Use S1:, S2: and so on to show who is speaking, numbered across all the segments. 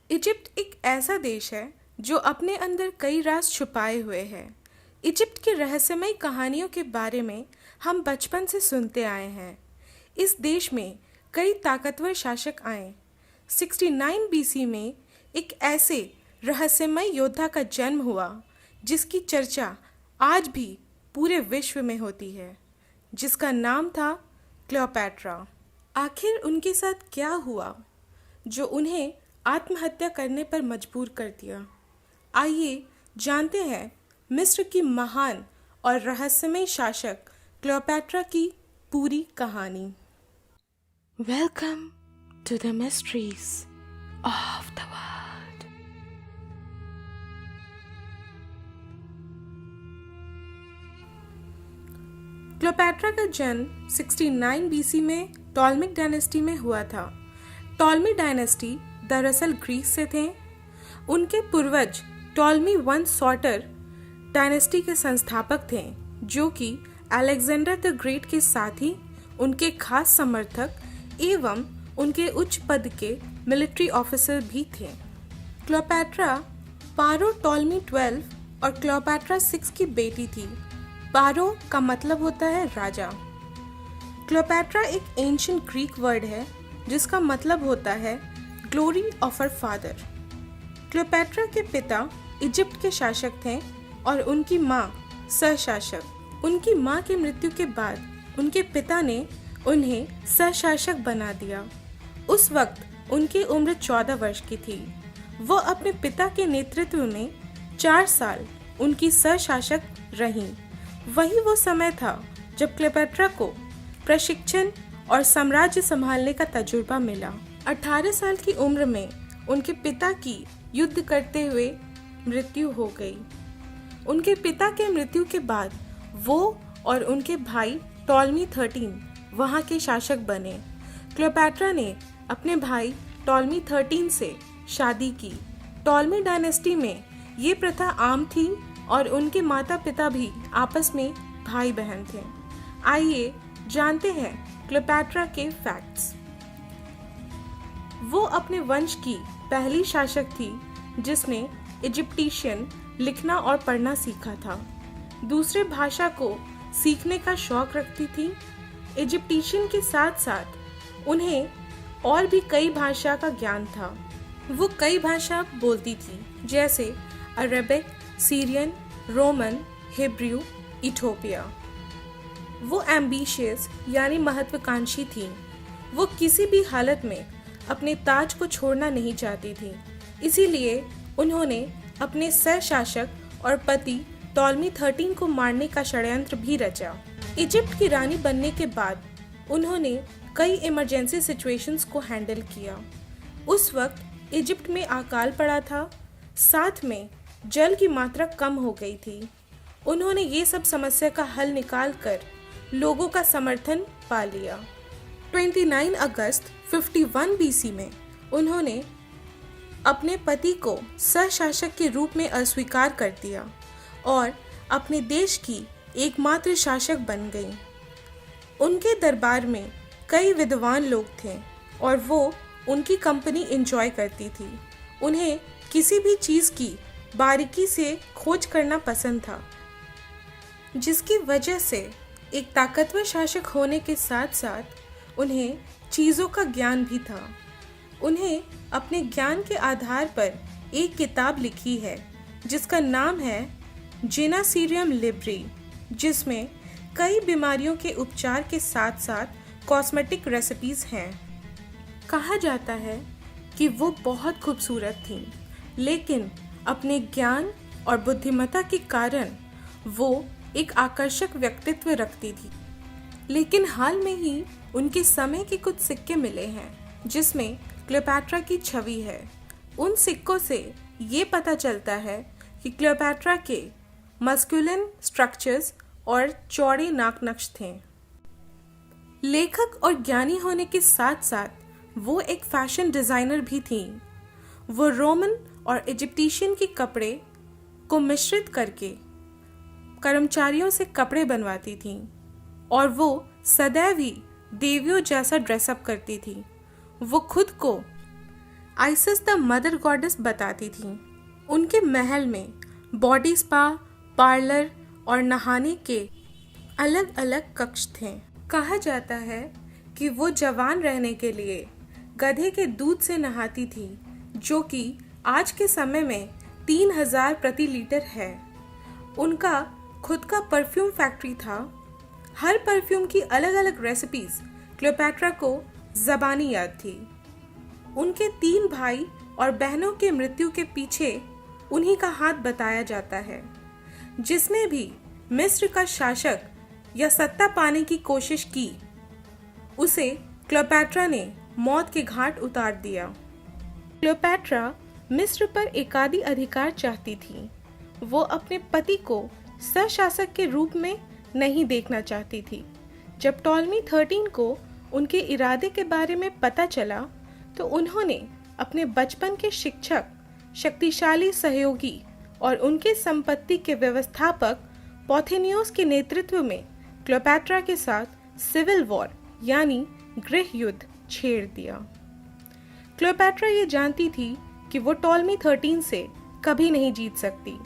S1: Egypt एक ऐसा देश है जो अपने अंदर कई राज छुपाए हुए है। इजिप्ट की रहस्यमय कहानियों के बारे में हम बचपन से सुनते आए हैं। इस देश में कई ताकतवर शासक आए। 69 बीसी में एक ऐसे रहस्यमय योद्धा का जन्म हुआ जिसकी चर्चा आज भी पूरे विश्व में होती है, जिसका नाम था क्लियोपैट्रा। आखिर उनके साथ क्या हुआ जो उन्हें आत्महत्या करने पर मजबूर कर दिया? आइए जानते हैं मिस्र की महान और रहस्यमय शासक क्लियोपैट्रा की पूरी कहानी। Welcome to the mysteries of the world. Cleopatra का जन्म 69 बीसी में टॉलमिक डायनेस्टी में हुआ था। टॉलमी डायनेस्टी दरअसल ग्रीस से थे। उनके पूर्वज टॉलमी वन सॉटर डायनेस्टी के संस्थापक थे, जो कि अलेक्जेंडर द ग्रेट के साथ ही उनके खास समर्थक एवं उनके उच्च पद के मिलिट्री ऑफिसर भी थे। क्लियोपैट्रा पारो टॉलमी 12 और क्लियोपैट्रा 6 की बेटी थी। पारो का मतलब होता है राजा। क्लियोपैट्रा एक एंशिएंट ग्रीक वर्ड है जिसका मतलब होता है glory of her father. Cleopatra के पिता इजिप्ट के शासक थे और उनकी माँ सहशासक। उनकी माँ की मृत्यु के बाद उनके पिता ने उन्हें सहशासक बना दिया। उस वक्त उनकी उम्र 14 वर्ष की थी। वो अपने पिता के नेतृत्व में 4 साल उनकी सहशासक रहीं। वही वो समय था जब क्लियोपैट्रा को प्रशिक्षण और साम्राज्य संभालने का तजुर्बा मिला। 18 साल की उम्र में उनके पिता की युद्ध करते हुए मृत्यु हो गई। उनके पिता के मृत्यु के बाद वो और उनके भाई टॉलमी 13 वहाँ के शासक बने। क्लियोपैट्रा ने अपने भाई टॉलमी 13 से शादी की। टॉलमी डायनेस्टी में ये प्रथा आम थी और उनके माता पिता भी आपस में भाई बहन थे। आइए जानते हैं क्लियोपैट्रा के फैक्ट्स। वो अपने वंश की पहली शासक थी जिसने इजिप्टिशियन लिखना और पढ़ना सीखा था। दूसरे भाषा को सीखने का शौक रखती थी। इजिप्टिशियन के साथ साथ उन्हें और भी कई भाषा का ज्ञान था। वो कई भाषा बोलती थी, जैसे Arabic, Syrian, Roman, Hebrew, Ethiopia. वो एम्बिशियस यानी महत्वाकांक्षी थी। वो किसी भी हालत में अपने ताज को छोड़ना नहीं चाहती थी। इसीलिए उन्होंने अपने सहशासक और पति टॉलमी 13 को मारने का षड्यंत्र भी रचा। इजिप्ट की रानी बनने के बाद उन्होंने कई इमरजेंसी सिचुएशंस को हैंडल किया। उस वक्त इजिप्ट में अकाल पड़ा था, साथ में जल की मात्रा कम हो गई थी। उन्होंने ये सब समस्या का हल निकाल कर लोगों का समर्थन पा लिया। 29 अगस्त 51 बीसी में उन्होंने अपने पति को सहशासक के रूप में अस्वीकार कर दिया और अपने देश की एकमात्र शासक बन गईं। उनके दरबार में कई विद्वान लोग थे और वो उनकी कंपनी एंजॉय करती थी। उन्हें किसी भी चीज़ की बारीकी से खोज करना पसंद था, जिसकी वजह से एक ताकतवर शासक होने के साथ साथ उन्हें चीज़ों का ज्ञान भी था। उन्हें अपने ज्ञान के आधार पर एक किताब लिखी है जिसका नाम है जेनासिरियम लिब्री, जिसमें कई बीमारियों के उपचार के साथ साथ कॉस्मेटिक रेसिपीज़ हैं। कहा जाता है कि वो बहुत खूबसूरत थीं, लेकिन अपने ज्ञान और बुद्धिमत्ता के कारण वो एक आकर्षक व्यक्तित्व रखती थी। लेकिन हाल में ही उनके समय के कुछ सिक्के मिले हैं जिसमें क्लियोपैट्रा की छवि है। उन सिक्कों से ये पता चलता है कि क्लियोपैट्रा के मस्कुलिन स्ट्रक्चर्स और चौड़े नाक नक्श थे। लेखक और ज्ञानी होने के साथ साथ वो एक फैशन डिज़ाइनर भी थीं। वो रोमन और इजिप्टिशियन के कपड़े को मिश्रित करके कर्मचारियों से कपड़े बनवाती थीं और वो सदैव ही देवियों जैसा ड्रेसअप करती थी। वो खुद को आइसिस द मदर गॉडेस बताती थीं। उनके महल में बॉडी स्पा, पार्लर और नहाने के अलग अलग कक्ष थे। कहा जाता है कि वो जवान रहने के लिए गधे के दूध से नहाती थी, जो कि आज के समय में 3000 प्रति लीटर है। उनका खुद का परफ्यूम फैक्ट्री था। हर परफ्यूम की अलग अलग रेसिपीज क्लियोपैट्रा को ज़बानी याद थी। उनके 3 भाई और बहनों के मृत्यु के पीछे उन्हीं का हाथ बताया जाता है। जिसने भी मिस्र का शासक या सत्ता पाने की कोशिश की, उसे क्लियोपैट्रा ने मौत के घाट उतार दिया। क्लियोपैट्रा मिस्र पर एकाधी अधिकार चाहती थी। वो अपने पति को सशासक के रूप में नहीं देखना चाहती थी। जब टॉलमी 13 को उनके इरादे के बारे में पता चला, तो उन्होंने अपने बचपन के शिक्षक, शक्तिशाली सहयोगी और उनके संपत्ति के व्यवस्थापक पॉथिनियोस के नेतृत्व में क्लियोपैट्रा के साथ सिविल वॉर यानी गृह युद्ध छेड़ दिया। क्लियोपैट्रा ये जानती थी कि वो टॉलमी 13 से कभी नहीं जीत सकती,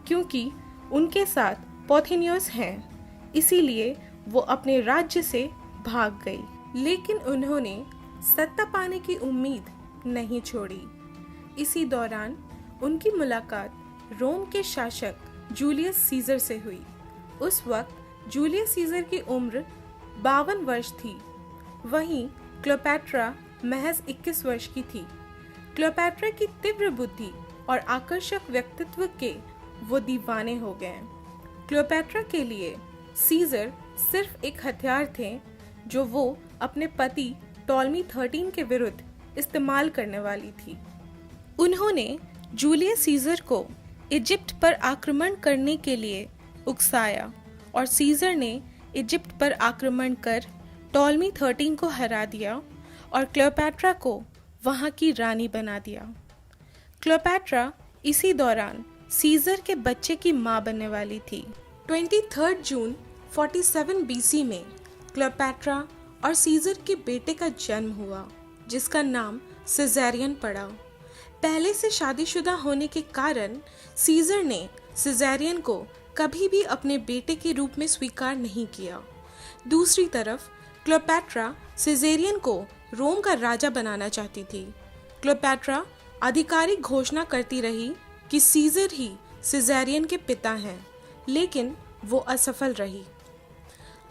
S1: क्योंकि उनके साथ पॉथिनियोस हैं। इसीलिए वो अपने राज्य से भाग गई। लेकिन उन्होंने सत्ता पाने की उम्मीद नहीं छोड़ी। इसी दौरान उनकी मुलाकात रोम के शासक जूलियस सीजर से हुई। उस वक्त जूलियस सीजर की उम्र 52 वर्ष थी। वहीं क्लियोपैट्रा महज 21 वर्ष की थी। क्लियोपैट्रा की तीव्र बुद्धि और आकर्षक व्यक्तित्व के वो दीवाने हो गए। क्लियोपैट्रा के लिए सीजर सिर्फ एक हथियार थे, जो वो अपने पति टॉलमी 13 के विरुद्ध इस्तेमाल करने वाली थी। उन्होंने जूलियस सीजर को इजिप्ट पर आक्रमण करने के लिए उकसाया और सीजर ने इजिप्ट पर आक्रमण कर टॉलमी 13 को हरा दिया और क्लियोपैट्रा को वहां की रानी बना दिया। क्लियोपैट्रा इसी दौरान सीजर के बच्चे की मां बनने वाली थी। 23 जून 47 BC में क्लियोपैट्रा और सीजर के बेटे का जन्म हुआ, जिसका नाम सिजेरियन पड़ा। पहले से शादीशुदा होने के कारण सीजर ने सिजेरियन को कभी भी अपने बेटे के रूप में स्वीकार नहीं किया। दूसरी तरफ क्लियोपैट्रा सिजेरियन को रोम का राजा बनाना चाहती थी। क्लियोपैट्रा आधिकारिक घोषणा करती रही कि सीजर ही सिजेरियन के पिता हैं, लेकिन वो असफल रही।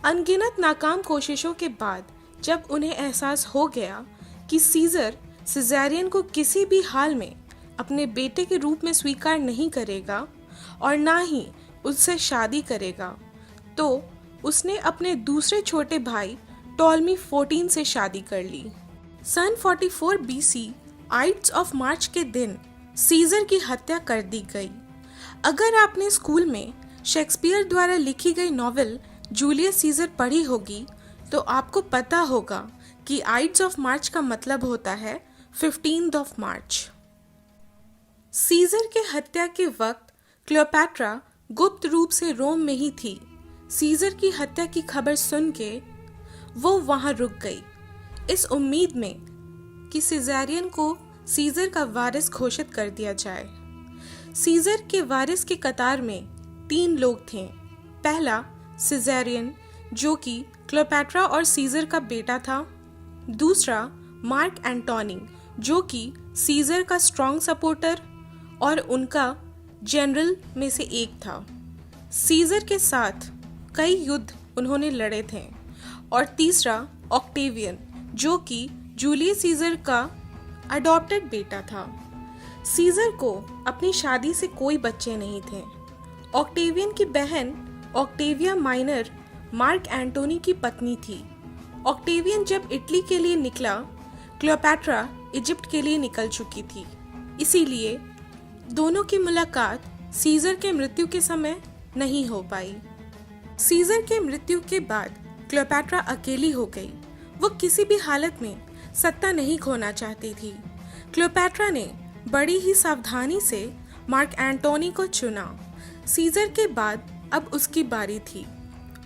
S1: अनगिनत नाकाम कोशिशों के बाद जब उन्हें एहसास हो गया कि सीजर सिजेरियन को किसी भी हाल में अपने बेटे के रूप में स्वीकार नहीं करेगा और ना ही उससे शादी करेगा, तो उसने अपने दूसरे छोटे भाई टॉलमी 14 से शादी कर ली। सन 44 BC आइड्स ऑफ मार्च के दिन सीजर की हत्या कर दी गई। अगर आपने स्कूल में शेक्सपियर द्वारा लिखी गई नॉवेल जूलियस सीजर पढ़ी होगी, तो आपको पता होगा कि आइड्स ऑफ मार्च का मतलब होता है 15 मार्च। सीजर के हत्या के वक्त क्लियोपैट्रा गुप्त रूप से रोम में ही थी। सीजर की हत्या की खबर सुन के वो वहां रुक गई, इस उम्मीद में कि सिजेरियन को सीजर का वारिस घोषित कर दिया जाए। सीजर के वारिस की कतार में 3 लोग थे। पहला सिजेरियन, जो कि क्लियोपैट्रा और सीजर का बेटा था। दूसरा मार्क एंटोनी, जो कि सीजर का स्ट्रॉन्ग सपोर्टर और उनका जनरल में से एक था। सीजर के साथ कई युद्ध उन्होंने लड़े थे। और तीसरा ऑक्टेवियन, जो कि जूलियस सीजर का अडॉप्टेड बेटा था। सीजर को अपनी शादी से कोई बच्चे नहीं थे। ऑक्टेवियन की बहन ऑक्टेविया माइनर मार्क एंटोनी की पत्नी थी। ऑक्टेवियन जब इटली के लिए निकला, क्लियोपैट्रा इजिप्ट के लिए निकल चुकी थी। इसीलिए दोनों की मुलाकात सीजर के मृत्यु के समय नहीं हो पाई। सीजर के मृत्यु के बाद क्लियोपैट्रा अकेली हो गई। वो किसी भी हालत में सत्ता नहीं खोना चाहती थी। क्लियोपैट्रा ने बड़ी ही सावधानी से मार्क एंटोनी को चुना। सीजर के बाद अब उसकी बारी थी।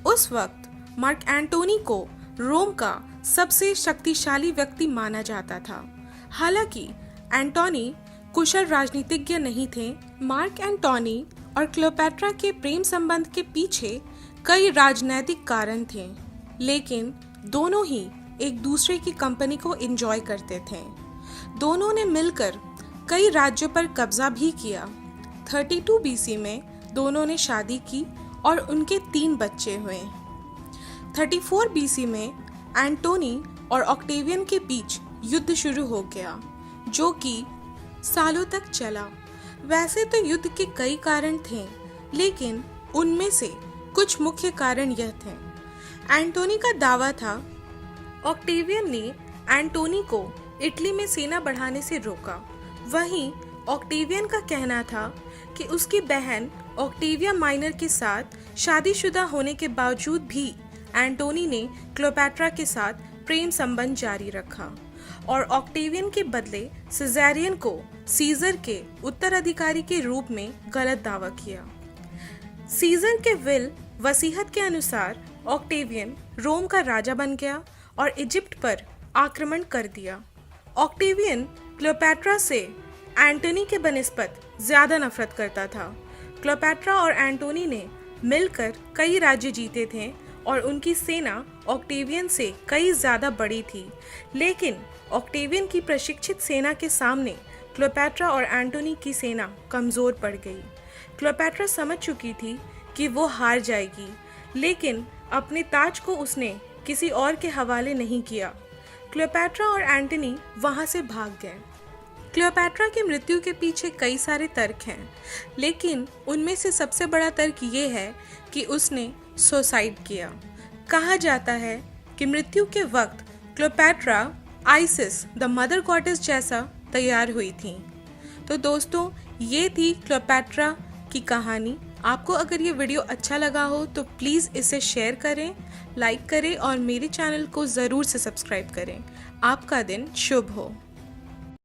S1: उस वक्त मार्क एंटोनी को रोम का सबसे शक्तिशाली व्यक्ति माना जाता था। हालांकि एंटोनी कुशल राजनीतिज्ञ नहीं थे। मार्क एंटोनी और क्लियोपैट्रा के प्रेम संबंध के पीछे कई राजनैतिक कारण थे, लेकिन दोनों ही एक दूसरे की कंपनी को एंजॉय करते थे। दोनों ने मिलकर कई राज्यों पर कब्जा भी किया। 32 BC में दोनों ने शादी की और उनके 3 बच्चे हुए। 34 BC में एंटोनी और ऑक्टेवियन के बीच युद्ध शुरू हो गया, जो कि सालों तक चला। वैसे तो युद्ध के कई कारण थे, लेकिन उनमें से कुछ मुख्य कारण यह थे। एंटोनी का दावा था ऑक्टेवियन ने एंटोनी को इटली में सेना बढ़ाने से रोका। वहीं ऑक्टेवियन का कहना था कि उसकी बहन ऑक्टेविया माइनर के साथ शादीशुदा होने के बावजूद भी एंटोनी ने क्लियोपैट्रा के साथ प्रेम संबंध जारी रखा और ऑक्टेवियन के बदले सिजेरियन को सीजर के उत्तराधिकारी के रूप में गलत दावा किया। सीजर के विल वसीयत के अनुसार ऑक्टेवियन रोम का राजा बन गया और इजिप्ट पर आक्रमण कर दिया। ऑक्टेवियन क्लियोपैट्रा से एंटोनी के बनिस्बत ज्यादा नफरत करता था। क्लियोपैट्रा और एंटोनी ने मिलकर कई राज्य जीते थे और उनकी सेना ऑक्टेवियन से कई ज्यादा बड़ी थी, लेकिन ऑक्टेवियन की प्रशिक्षित सेना के सामने क्लियोपैट्रा और एंटोनी की सेना कमजोर पड़ गई। क्लियोपैट्रा समझ चुकी थी कि वो हार जाएगी, लेकिन अपने ताज को उसने किसी और के हवाले नहीं किया। क्लियोपैट्रा और एंटोनी वहां से भाग गए। क्लियोपैट्रा की मृत्यु के पीछे कई सारे तर्क हैं, लेकिन उनमें से सबसे बड़ा तर्क ये है कि उसने सुसाइड किया। कहा जाता है कि मृत्यु के वक्त Cleopatra ISIS the mother goddess जैसा तैयार हुई थी। तो दोस्तों, ये थी क्लियोपैट्रा की कहानी। आपको अगर ये वीडियो अच्छा लगा हो तो प्लीज़ इसे शेयर करें, लाइक करें और मेरे चैनल को ज़रूर से सब्सक्राइब करें। आपका दिन शुभ हो।